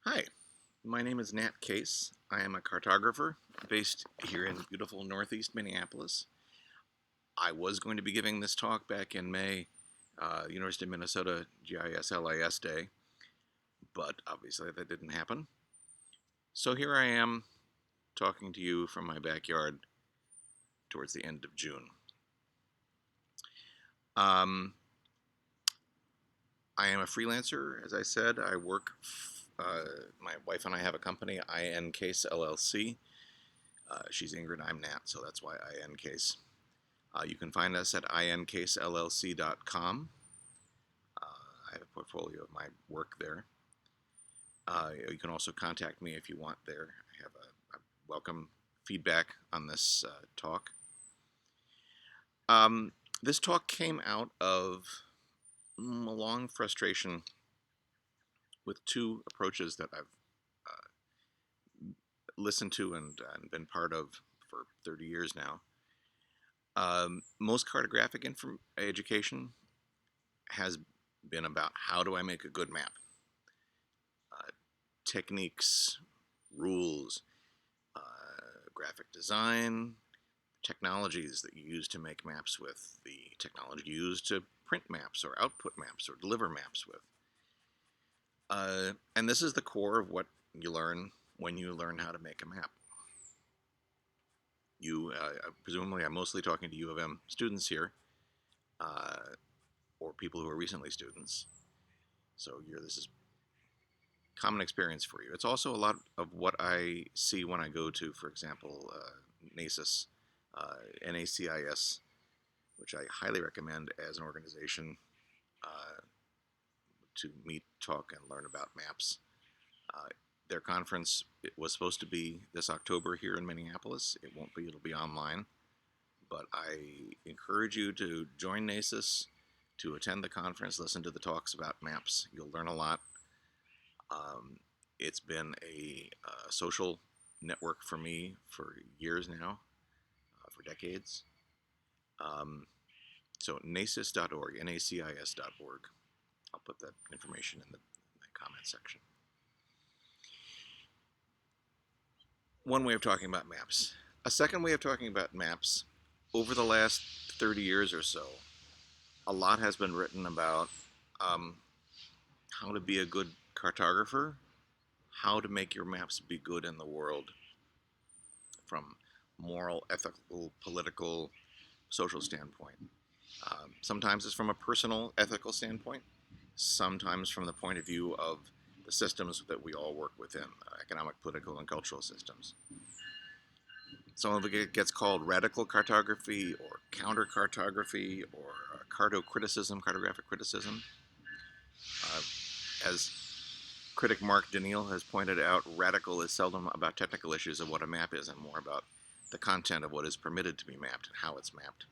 Hi, my name is Nat Case. I am a cartographer based here in beautiful northeast Minneapolis. I was going to be giving this talk back in May, University of Minnesota GIS-LIS Day, but obviously that didn't happen. So here I am talking to you from my backyard towards the end of June. Um, I am a freelancer, as I said. I work, my wife and I have a company, IN Case LLC. She's Ingrid, I'm Nat, so that's why IN Case. You can find us at incasellc.com. I have a portfolio of my work there. You can also contact me if you want there. I welcome feedback on this talk. This talk came out of a long frustration with two approaches that I've listened to and been part of for 30 years now. Most cartographic education has been about how do I make a good map? Techniques, rules, graphic design, technologies that you use to make maps with, the technology you use to print maps or output maps or deliver maps with. And this is the core of what you learn when you learn how to make a map. Presumably I'm mostly talking to U of M students here, or people who are recently students. So this is common experience for you. It's also a lot of what I see when I go to, for example, NACIS, NACIS, which I highly recommend as an organization to meet, talk, and learn about maps. Their conference was supposed to be this October here in Minneapolis. It won't be, it'll be online. But I encourage you to join NACIS, to attend the conference, listen to the talks about maps. You'll learn a lot. It's been a social network for me for years now, for decades. So nacis.org, nacis.org. I'll put that information in the comment section. One way of talking about maps. A second way of talking about maps, over the last 30 years or so, a lot has been written about how to be a good cartographer, how to make your maps be good in the world from moral, ethical, political, social standpoint. Sometimes it's from a personal, ethical standpoint, sometimes from the point of view of the systems that we all work within, economic, political, and cultural systems. Some of it gets called radical cartography or counter cartography or cartographic criticism. As critic Mark Daniil has pointed out, radical is seldom about technical issues of what a map is and more about the content of what is permitted to be mapped and how it's mapped.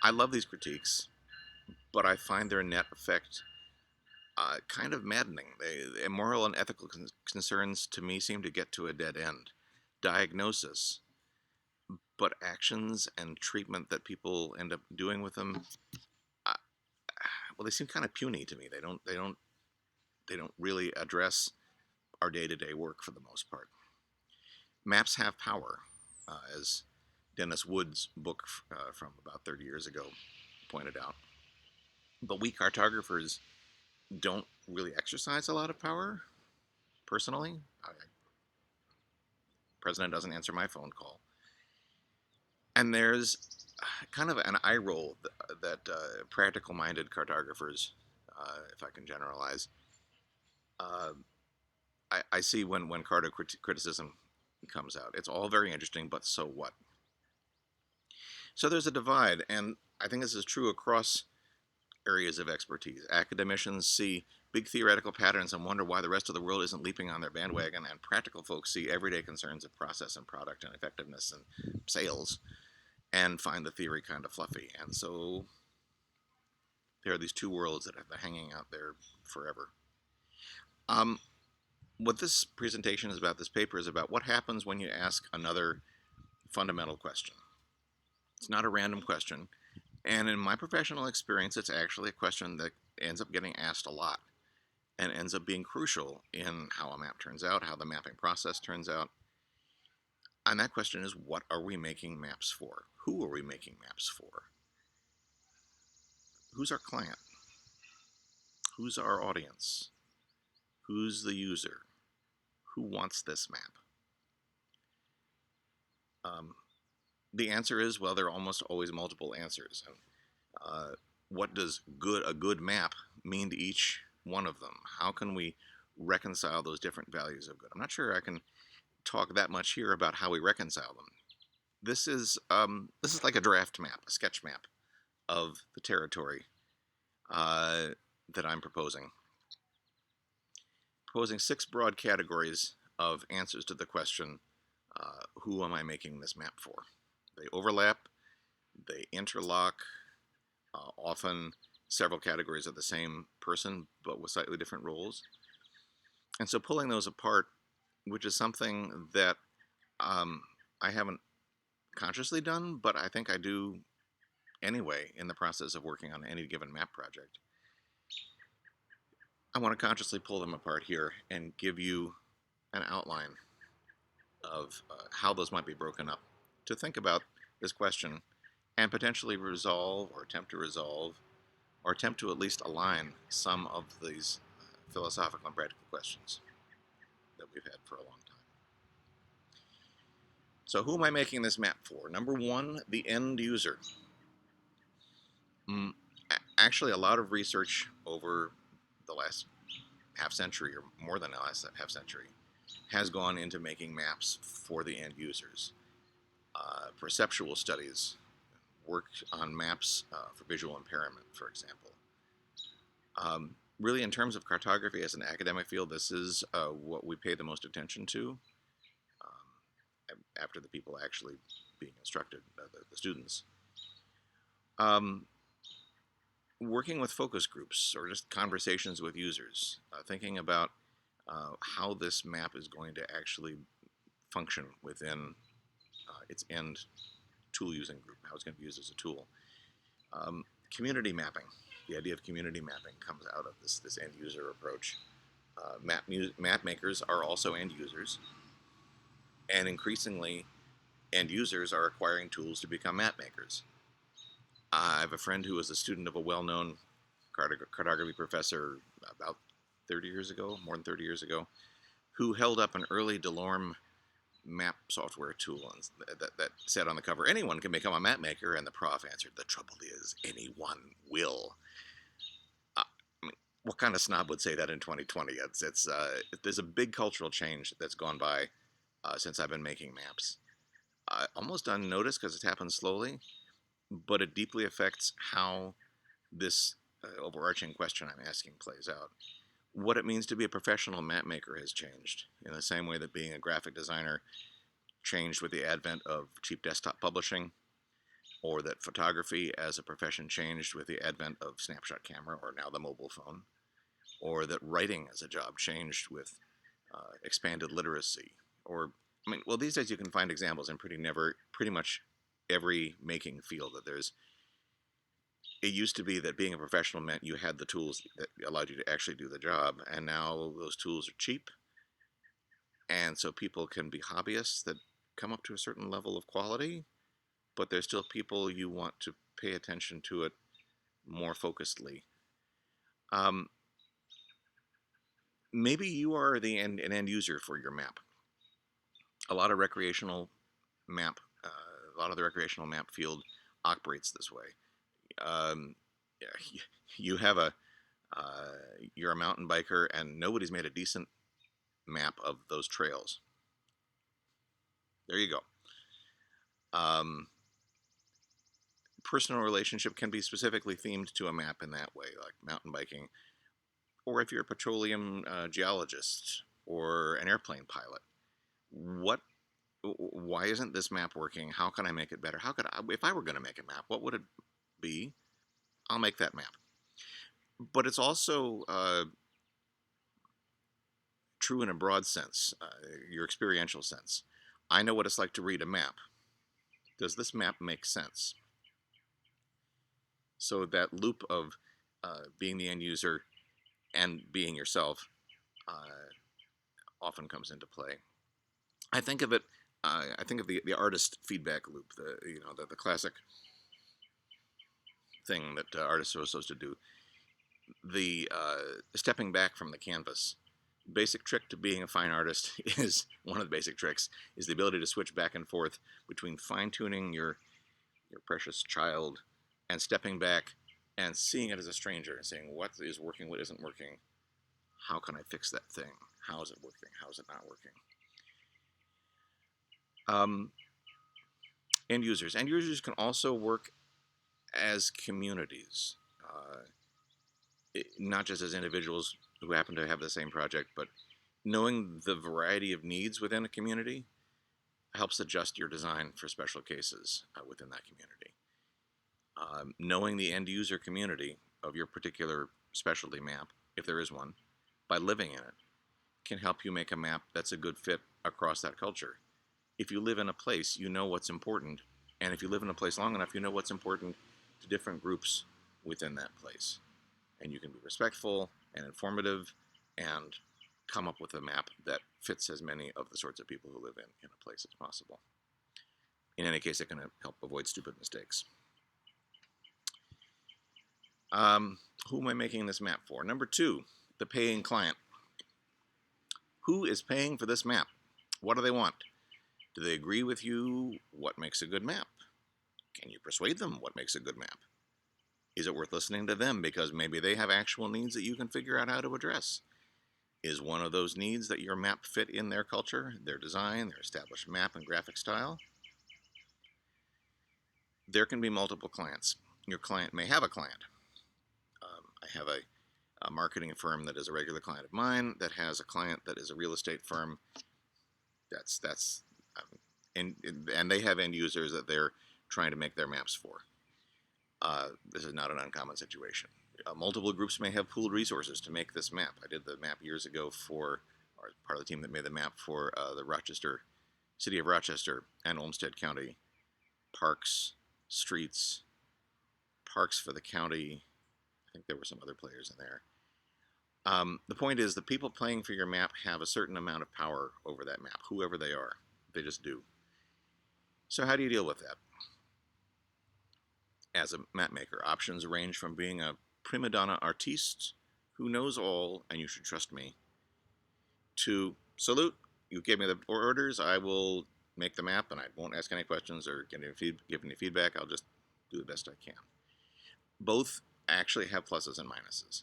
I love these critiques, but I find their net effect kind of maddening. Moral and ethical concerns to me seem to get to a dead end. Diagnosis, but actions and treatment that people end up doing with them, well, they seem kind of puny to me. They don't really address our day-to-day work for the most part. Maps have power, as Dennis Wood's book from about 30 years ago pointed out. But we cartographers don't really exercise a lot of power, personally. The president doesn't answer my phone call. And there's kind of an eye roll that practical-minded cartographers, if I can generalize, I see when carto criticism comes out. It's all very interesting, but so what? So there's a divide, and I think this is true across areas of expertise. Academicians see big theoretical patterns and wonder why the rest of the world isn't leaping on their bandwagon, and practical folks see everyday concerns of process and product and effectiveness and sales and find the theory kind of fluffy. And so there are these two worlds that have been hanging out there forever. What this presentation is about, this paper is about what happens when you ask another fundamental question. It's not a random question. And in my professional experience, it's actually a question that ends up getting asked a lot. and ends up being crucial in how a map turns out, how the mapping process turns out. And that question is, what are we making maps for? Who are we making maps for? Who's our client? Who's our audience? Who's the user? Who wants this map? Um, the answer is, well, there are almost always multiple answers. And what does a good map mean to each one of them? How can we reconcile those different values of good? I'm not sure I can talk that much here about how we reconcile them. This is like a draft map, a sketch map of the territory uh, that I'm proposing. Proposing 6 broad categories of answers to the question, who am I making this map for? They overlap, they interlock, often several categories of the same person, but with slightly different roles. And so pulling those apart, which is something that I haven't consciously done, but I think I do anyway in the process of working on any given map project. I want to consciously pull them apart here and give you an outline of how those might be broken up to think about this question and potentially resolve or attempt to resolve or attempt to at least align some of these philosophical and practical questions that we've had for a long time. So who am I making this map for? Number one, the end user. Mm, Actually, a lot of research over the last half century or more than the last half century has gone into making maps for the end users. Perceptual studies work on maps for visual impairment, for example. Really, in terms of cartography as an academic field, this is what we pay the most attention to after the people actually being instructed, the students. Working with focus groups or just conversations with users, thinking about how this map is going to actually function within its end tool using group, how it's going to be used as a tool. Community mapping, the idea of community mapping comes out of this end user approach. Map makers are also end users, and increasingly, end users are acquiring tools to become map makers. I have a friend who was a student of a well-known cartography professor about 30 years ago, more than 30 years ago, who held up an early Delorme map software tool that said on the cover, anyone can become a map maker, and the prof answered, the trouble is, anyone will. I mean, what kind of snob would say that in 2020? There's a big cultural change that's gone by since I've been making maps. Almost unnoticed because it happens slowly, but it deeply affects how this overarching question I'm asking plays out. What it means to be a professional map maker has changed in the same way that being a graphic designer changed with the advent of cheap desktop publishing, or that photography as a profession changed with the advent of snapshot camera, or now the mobile phone, or that writing as a job changed with expanded literacy, or well, these days you can find examples in pretty much every making field that there's. It used to be that being a professional meant you had the tools that allowed you to actually do the job, and now those tools are cheap, and so people can be hobbyists that come up to a certain level of quality, but there's still people you want to pay attention to it more focusedly. Um, Maybe you are an end user for your map. A lot of recreational map, a lot of the recreational map field operates this way. Um, yeah, you have you're a mountain biker, and nobody's made a decent map of those trails. There you go. Um, Personal relationship can be specifically themed to a map in that way, like mountain biking, or if you're a petroleum geologist or an airplane pilot. What? Why isn't this map working? How can I make it better? How could I, if I were going to make a map, what would it be? I'll make that map. But it's also true in a broad sense, your experiential sense. I know what it's like to read a map. Does this map make sense? So that loop of being the end user, and being yourself often comes into play. I think of it. I think of the artist feedback loop. The classic thing that artists are supposed to do. The stepping back from the canvas. Basic trick to being a fine artist is one of the basic tricks is the ability to switch back and forth between fine tuning your precious child and stepping back and seeing it as a stranger and saying what is working, what isn't working, how can I fix that thing, how is it working, how is it not working. Um, end users can also work as communities, not just as individuals who happen to have the same project, but knowing the variety of needs within a community helps adjust your design for special cases within that community. Knowing the end user community of your particular specialty map, if there is one, by living in it, can help you make a map that's a good fit across that culture. If you live in a place, you know what's important, and if you live in a place long enough, you know what's important to different groups within that place. And you can be respectful and informative and come up with a map that fits as many of the sorts of people who live in a place as possible. In any case, it can help avoid stupid mistakes. Who am I making this map for? Number 2, the paying client. Who is paying for this map? What do they want? Do they agree with you? What makes a good map? Can you persuade them what makes a good map? Is it worth listening to them because maybe they have actual needs that you can figure out how to address? Is one of those needs that your map fit in their culture, their design, their established map and graphic style? There can be multiple clients. Your client may have a client. I have a marketing firm that is a regular client of mine that has a client that is a real estate firm. That's and they have end users that they're trying to make their maps for. This is not an uncommon situation. Multiple groups may have pooled resources to make this map. I did the map years ago for, or part of the team that made the map for the city of Rochester and Olmsted County parks, streets, parks for the county. I think there were some other players in there. The point is, the people playing for your map have a certain amount of power over that map, whoever they are. They just do. So how do you deal with that? As a map maker, options range from being a prima donna artiste who knows all and you should trust me, to salute, you gave me the orders, I will make the map and I won't ask any questions or give any feedback, I'll just do the best I can. Both actually have pluses and minuses.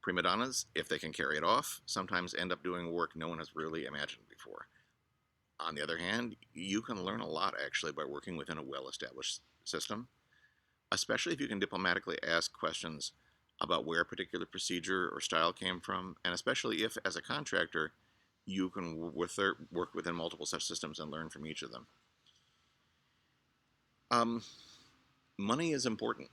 Prima donnas, if they can carry it off, sometimes end up doing work no one has really imagined before. On the other hand, you can learn a lot actually by working within a well-established system, especially if you can diplomatically ask questions about where a particular procedure or style came from, and especially if, as a contractor, you can work within multiple such systems and learn from each of them. Money is important.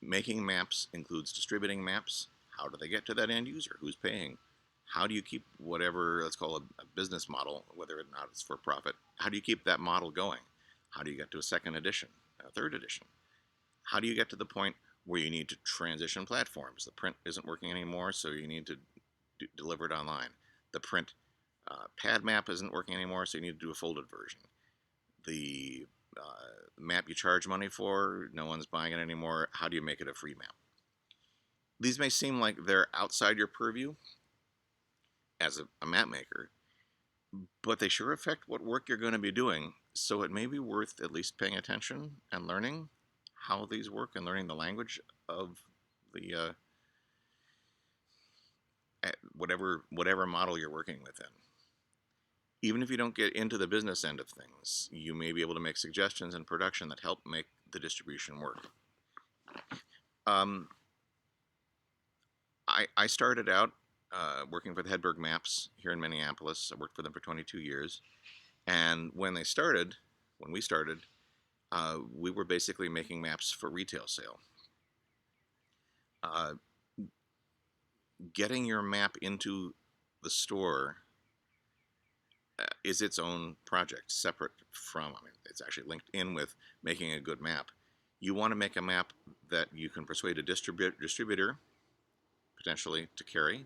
Making maps includes distributing maps. How do they get to that end user? Who's paying? How do you keep whatever, let's call a business model, whether or not it's for profit, how do you keep that model going? How do you get to a second edition, a third edition? How do you get to the point where you need to transition platforms? The print isn't working anymore, so you need to deliver it online. The print pad map isn't working anymore, so you need to do a folded version. The map you charge money for, no one's buying it anymore. How do you make it a free map? These may seem like they're outside your purview as a map maker, but they sure affect what work you're going to be doing, so it may be worth at least paying attention and learning how these work and learning the language of the whatever model you're working within. Even if you don't get into the business end of things, you may be able to make suggestions in production that help make the distribution work. I started out working for the Hedberg Maps here in Minneapolis. I worked for them for 22 years. And when we started, we were basically making maps for retail sale. Getting your map into the store is its own project, separate from, it's actually linked in with making a good map. You want to make a map that you can persuade a distributor potentially to carry,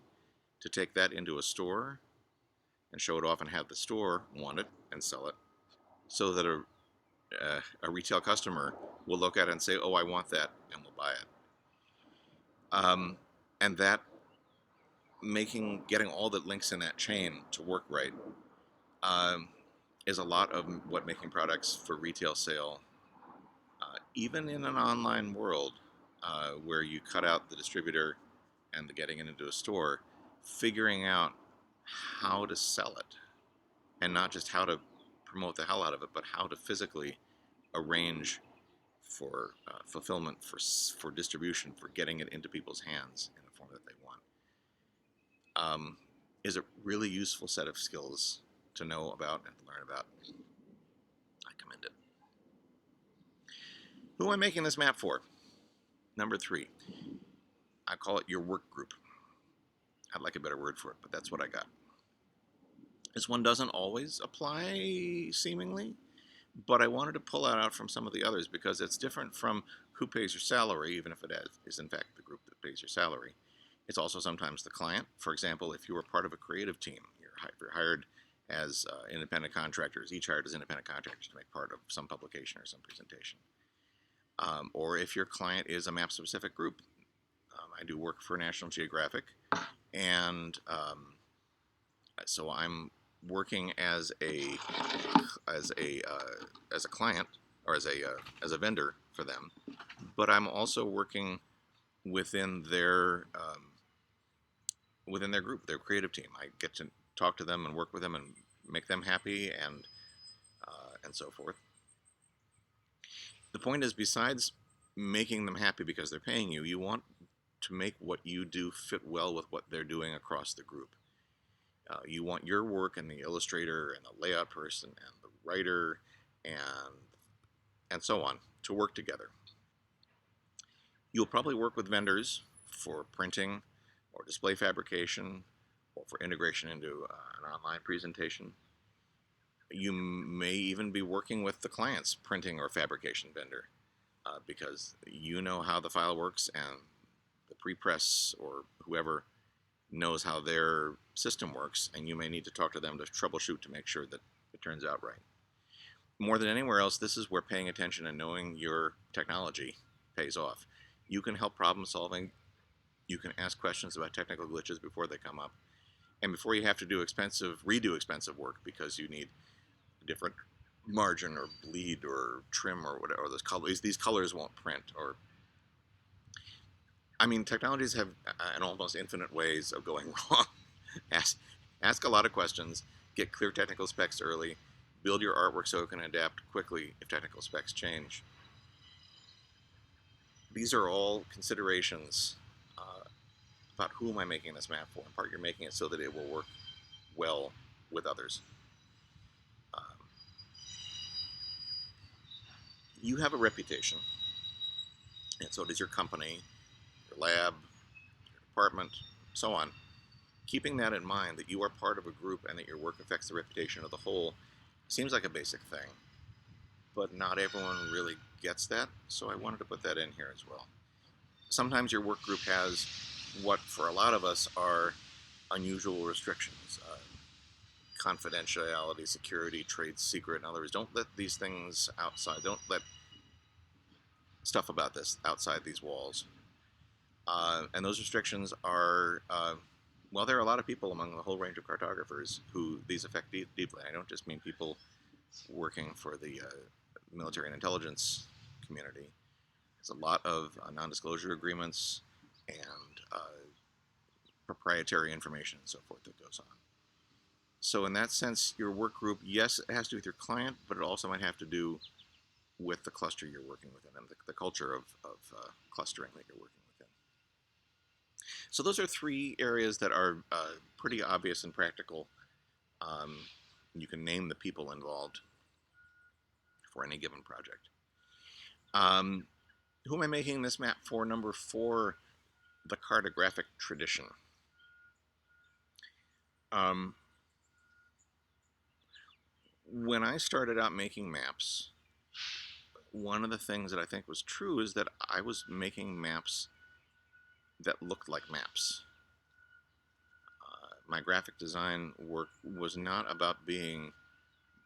to take that into a store and show it off and have the store want it and sell it, so that a retail customer will look at it and say, oh, I want that, and will buy it. And that getting all the links in that chain to work right um, is a lot of what making products for retail sale, even in an online world where you cut out the distributor and the getting it into a store, figuring out how to sell it, and not just how to promote the hell out of it, but how to physically arrange for fulfillment, for distribution, for getting it into people's hands in the form that they want, is a really useful set of skills to know about and to learn about. I commend it. Who am I making this map for? Number 3. I call it your work group. I'd like a better word for it, but that's what I got. This one doesn't always apply, seemingly, but I wanted to pull that out from some of the others because it's different from who pays your salary, even if it is in fact the group that pays your salary. It's also sometimes the client. For example, if you were part of a creative team, you're hired as independent contractors, each hired as independent contractors to make part of some publication or some presentation. Or if your client is a map-specific group. I do work for National Geographic, and so I'm working as a client, or as a vendor for them, but I'm also working within their group, their creative team. I get to talk to them and work with them and make them happy, and so forth. The point is, besides making them happy because they're paying you, you want to make what you do fit well with what they're doing across the group. You want your work and the illustrator and the layout person and the writer and so on to work together. You'll probably work with vendors for printing or display fabrication or for integration into an online presentation. You may even be working with the client's printing or fabrication vendor because you know how the file works, and the prepress or whoever knows how their system works, and you may need to talk to them to troubleshoot to make sure that it turns out right. More than anywhere else, this is where paying attention and knowing your technology pays off. You can help problem solving. You can ask questions about technical glitches before they come up, and before you have to redo expensive work because you need a different margin or bleed or trim or whatever. Those colors, these colors won't print, or I mean, technologies have an almost infinite ways of going wrong. ask a lot of questions, get clear technical specs early, build your artwork so it can adapt quickly if technical specs change. These are all considerations about who am I making this map for. In part, you're making it so that it will work well with others. You have a reputation, and so does your company, your lab, your department, so on. Keeping that in mind, that you are part of a group and that your work affects the reputation of the whole, seems like a basic thing, but not everyone really gets that, so I wanted to put that in here as well. Sometimes your work group has what for a lot of us are unusual restrictions, confidentiality, security, trade secret. In other words, don't let these things outside, don't let stuff about this outside these walls. And those restrictions are, well, there are a lot of people among the whole range of cartographers who these affect deeply. I don't just mean people working for the military and intelligence community. There's a lot of non-disclosure agreements and proprietary information and so forth that goes on. So in that sense, your work group, yes, it has to do with your client, but it also might have to do with the cluster you're working within and the culture of clustering that you're working within. So those are 3 areas that are pretty obvious and practical. You can name the people involved for any given project. Who am I making this map for? Number 4, the cartographic tradition. When I started out making maps, one of the things that I think was true is that I was making maps that looked like maps. My graphic design work was not about being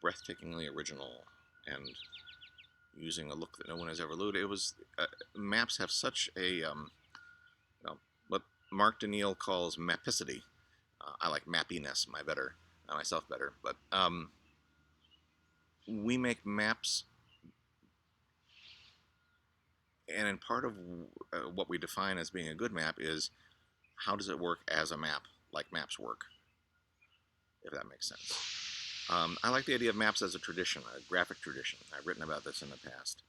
breathtakingly original and using a look that no one has ever looked. It was maps have such a what Mark Daniel calls mapicity. I like mappiness myself better, but we make maps, and in part of what we define as being a good map is how does it work as a map, like maps work, if that makes sense. I like the idea of maps as a tradition, a graphic tradition. I've written about this in the past.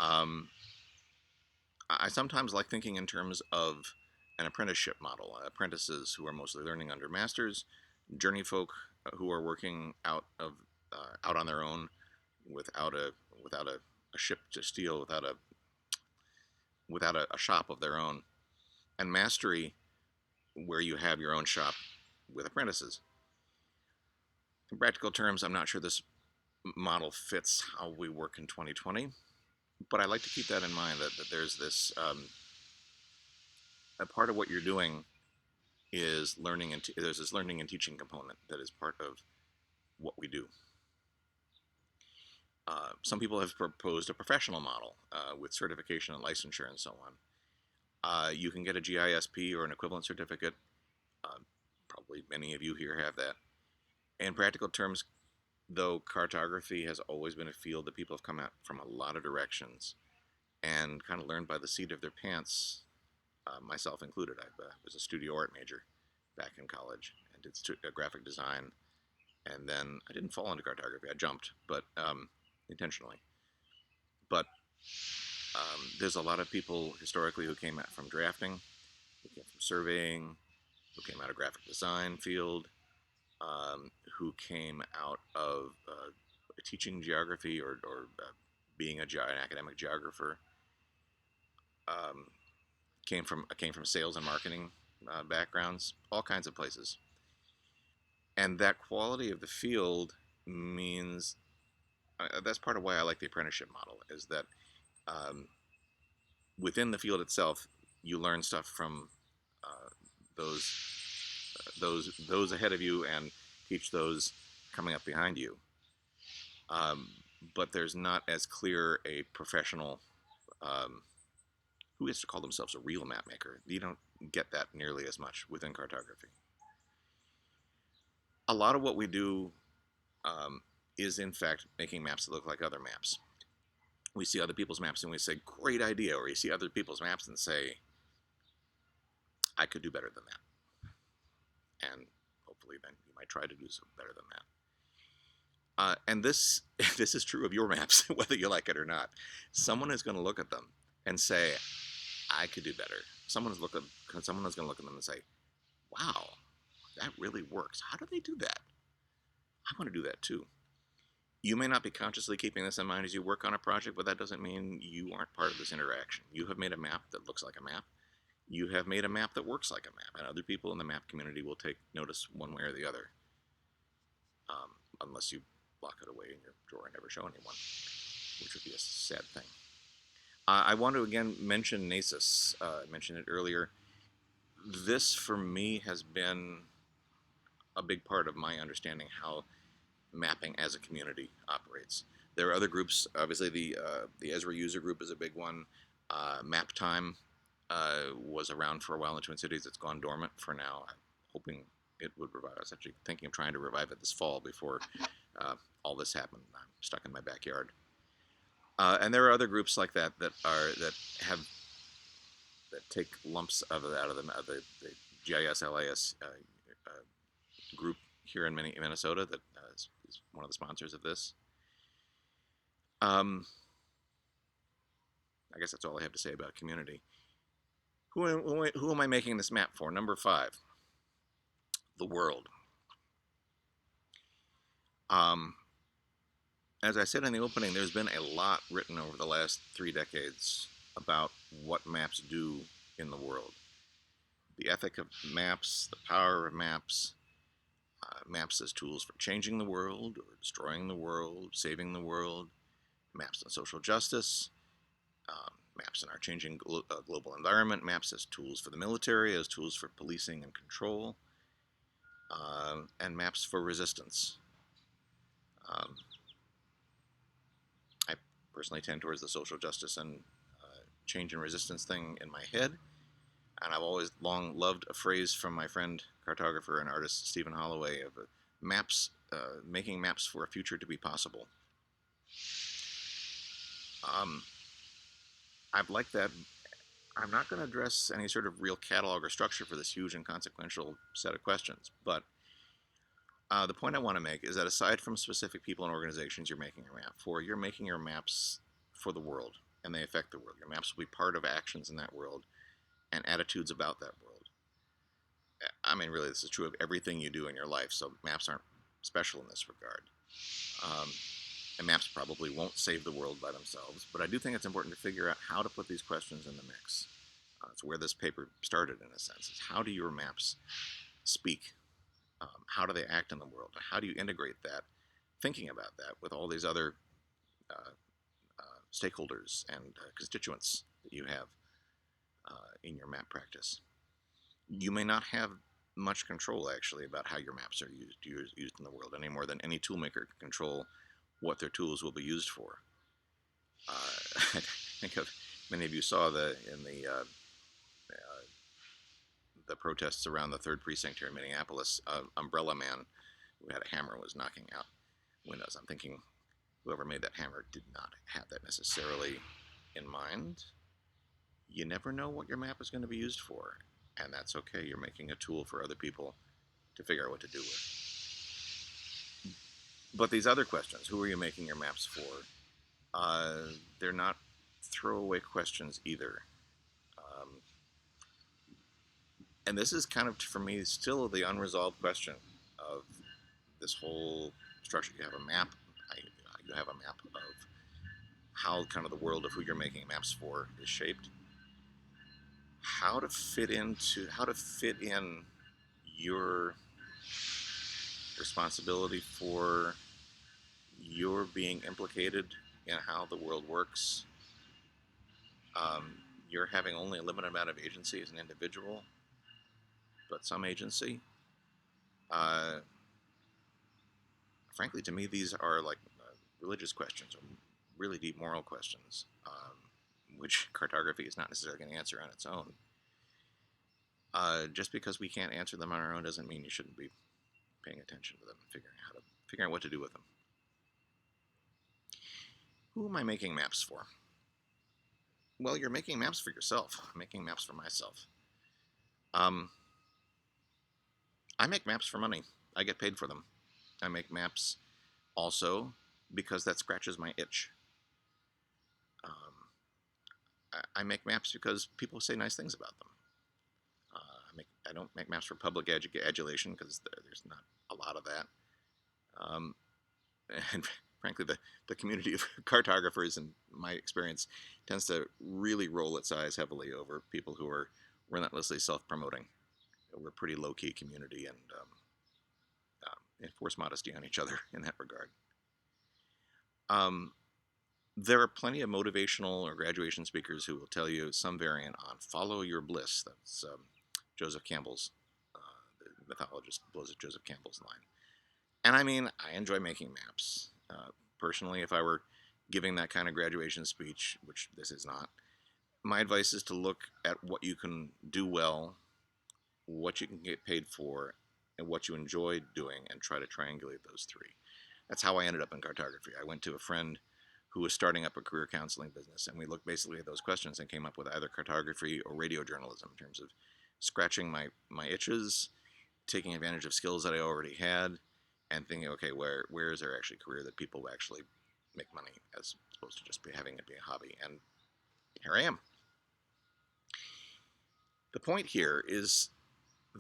Um, I sometimes like thinking in terms of an apprenticeship model, apprentices who are mostly learning under masters, journey folk who are working out on their own without a ship to steal, without a shop of their own, and mastery where you have your own shop with apprentices. In practical terms, I'm not sure this model fits how we work in 2020, but I like to keep that in mind that there's this a part of what you're doing is learning, and there's this learning and teaching component that is part of what we do. Some people have proposed a professional model with certification and licensure and so on. You can get a GISP or an equivalent certificate. Uh, Probably many of you here have that. In practical terms, though, cartography has always been a field that people have come at from a lot of directions and kind of learned by the seat of their pants, myself included. I was a studio art major back in college and did graphic design, and then I didn't fall into cartography. I jumped, but intentionally. But there's a lot of people historically who came out from drafting, who came from surveying, who came out of graphic design field, who came out of teaching geography or being an academic geographer. Um, came from sales and marketing backgrounds, all kinds of places, and that quality of the field means that's part of why I like the apprenticeship model. Is that um, within the field itself, you learn stuff from uh, those those ahead of you and teach those coming up behind you. Um, but there's not as clear a professional um, who gets to call themselves a real map maker. You don't get that nearly as much within cartography. A lot of what we do um, is, in fact, making maps that look like other maps. We see other people's maps and we say, great idea, or you see other people's maps and say, I could do better than that. And hopefully then you might try to do some better than that. And this this is true of your maps, whether you like it or not. Someone is going to look at them and say, I could do better. Someone is going to look at them and say, wow, that really works. How do they do that? I want to do that too. You may not be consciously keeping this in mind as you work on a project, but that doesn't mean you aren't part of this interaction. You have made a map that looks like a map. You have made a map that works like a map, and other people in the map community will take notice one way or the other, unless you lock it away in your drawer and never show anyone, which would be a sad thing. I want to again mention NASIS. I mentioned it earlier. This, for me, has been a big part of my understanding how mapping as a community operates. There are other groups. Obviously, the Esri user group is a big one. Map Time was around for a while in Twin Cities. It's gone dormant for now. I'm hoping it would revive. I was actually thinking of trying to revive it this fall before all this happened. I'm stuck in my backyard. And there are other groups like that have that take lumps of it out of the GIS LAS group here in Minnesota that is one of the sponsors of this. I guess that's all I have to say about community. Who am I making this map for? Number 5, the world. As I said in the opening, there's been a lot written over the last 3 decades about what maps do in the world. The ethic of maps, the power of maps, maps as tools for changing the world or destroying the world, saving the world, maps on social justice, maps in our changing global environment, maps as tools for the military, as tools for policing and control, and maps for resistance. I personally tend towards the social justice and change and resistance thing in my head, and I've always long loved a phrase from my friend, cartographer and artist Stephen Holloway of maps, making maps for a future to be possible. Um, I've liked that. I'm not going to address any sort of real catalog or structure for this huge and consequential set of questions, but the point I want to make is that aside from specific people and organizations you're making your map for, you're making your maps for the world, and they affect the world. Your maps will be part of actions in that world and attitudes about that world. I mean, really, this is true of everything you do in your life, so maps aren't special in this regard. Um, and maps probably won't save the world by themselves, but I do think it's important to figure out how to put these questions in the mix. It's where this paper started, in a sense. Is how do your maps speak? How do they act in the world? How do you integrate that, thinking about that, with all these other uh, stakeholders and constituents that you have in your map practice? You may not have much control, actually, about how your maps are used in the world any more than any toolmaker can control what their tools will be used for. I think of many of you saw in the protests around the third precinct here in Minneapolis, Umbrella Man who had a hammer was knocking out windows. I'm thinking whoever made that hammer did not have that necessarily in mind. You never know what your map is going to be used for, and that's okay. You're making a tool for other people to figure out what to do with. But these other questions, who are you making your maps for? They're not throwaway questions either. Um, and this is kind of, for me, still the unresolved question of this whole structure. You have a map. You have a map of how kind of the world of who you're making maps for is shaped. How to fit in your responsibility for your being implicated in how the world works. You're having only a limited amount of agency as an individual, but some agency. Uh, Frankly, to me, these are like religious questions or really deep moral questions, which cartography is not necessarily going to answer on its own. Just because we can't answer them on our own doesn't mean you shouldn't be paying attention to them and figuring out what to do with them. Who am I making maps for? Well, you're making maps for yourself. I'm making maps for myself. Um, I make maps for money. I get paid for them. I make maps also because that scratches my itch. I make maps because people say nice things about them. I don't make maps for public adulation because there's not a lot of that. And frankly, the community of cartographers, in my experience, tends to really roll its eyes heavily over people who are relentlessly self-promoting. We're a pretty low-key community and enforce modesty on each other in that regard. There are plenty of motivational or graduation speakers who will tell you some variant on follow your bliss. That's Joseph Campbell's, the mythologist Joseph Campbell's line. And I mean, I enjoy making maps. Personally, if I were giving that kind of graduation speech, which this is not, my advice is to look at what you can do well, what you can get paid for, and what you enjoy doing, and try to triangulate those three. That's how I ended up in cartography. I went to a friend who was starting up a career counseling business, and we looked basically at those questions and came up with either cartography or radio journalism in terms of scratching my itches, taking advantage of skills that I already had, and thinking, okay, where is there actually a career that people actually make money as opposed to just having it be a hobby? And here I am. The point here is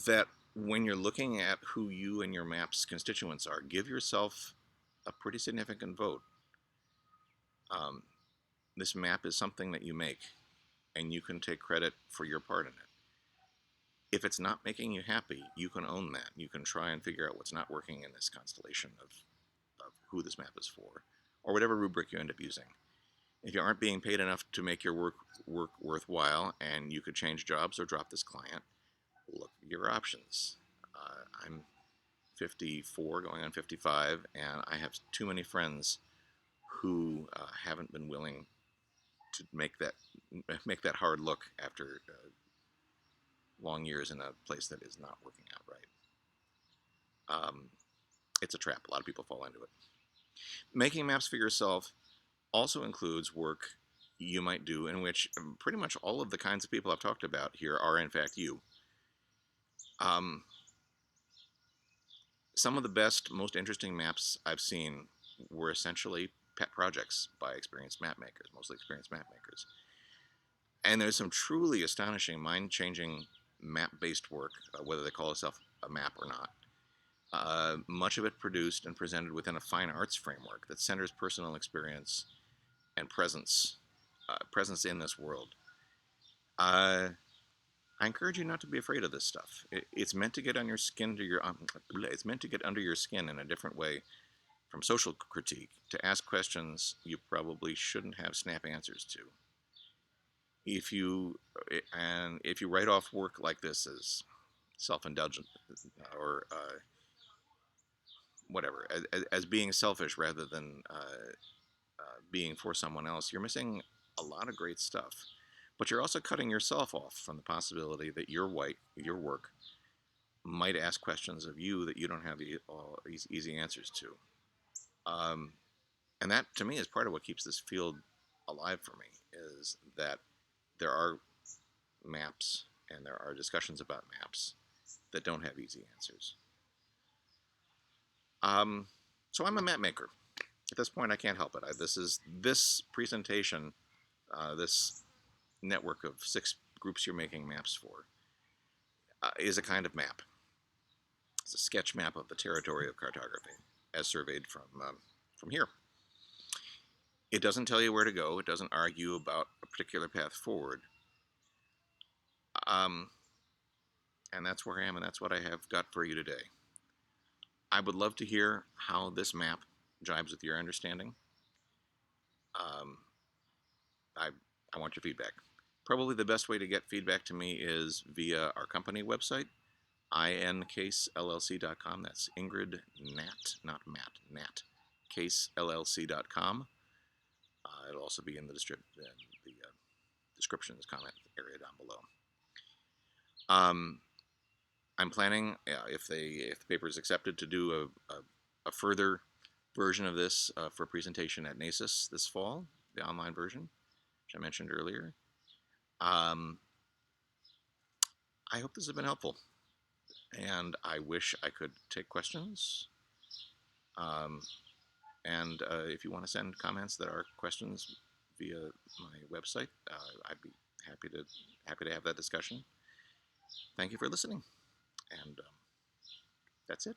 that when you're looking at who you and your map's constituents are, give yourself a pretty significant vote. This map is something that you make, and you can take credit for your part in it. If it's not making you happy, you can own that. You can try and figure out what's not working in this constellation of who this map is for, or whatever rubric you end up using. If you aren't being paid enough to make your work worthwhile, and you could change jobs or drop this client, look at your options. I'm 54, going on 55, and I have too many friends who haven't been willing to make that hard look after long years in a place that is not working out right. It's a trap. A lot of people fall into it. Making maps for yourself also includes work you might do in which pretty much all of the kinds of people I've talked about here are in fact you. Um, some of the best, most interesting maps I've seen were essentially pet projects by experienced map makers, mostly experienced map makers. And there's some truly astonishing, mind-changing map-based work, whether they call itself a map or not. Much of it produced and presented within a fine arts framework that centers personal experience and presence in this world. Uh, I encourage you not to be afraid of this stuff. It's meant to get on your skin it's meant to get under your skin in a different way from social critique, to ask questions you probably shouldn't have snap answers to. If you write off work like this as self-indulgent or whatever, as being selfish rather than being for someone else, you're missing a lot of great stuff. But you're also cutting yourself off from the possibility that your work might ask questions of you that you don't have easy answers to. Um, and that, to me, is part of what keeps this field alive for me, is that there are maps and there are discussions about maps that don't have easy answers. Um, so I'm a map maker. At this point, I can't help it. This presentation, this network of 6 groups you're making maps for, is a kind of map. It's a sketch map of the territory of cartography, as surveyed from here. It doesn't tell you where to go. It doesn't argue about a particular path forward. Um, and that's where I am, and that's what I have got for you today. I would love to hear how this map jibes with your understanding. Um, I, I want your feedback. Probably the best way to get feedback to me is via our company website, incasellc.com. That's Ingrid Nat, not Matt, Nat, casellc.com. It'll also be in the descriptions comment area down below. I'm planning, if the paper is accepted, to do a further version of this for a presentation at NACIS this fall, the online version, which I mentioned earlier. I hope this has been helpful, and I wish I could take questions. And if you want to send comments that are questions via my website, I'd be happy to have that discussion. Thank you for listening, and that's it.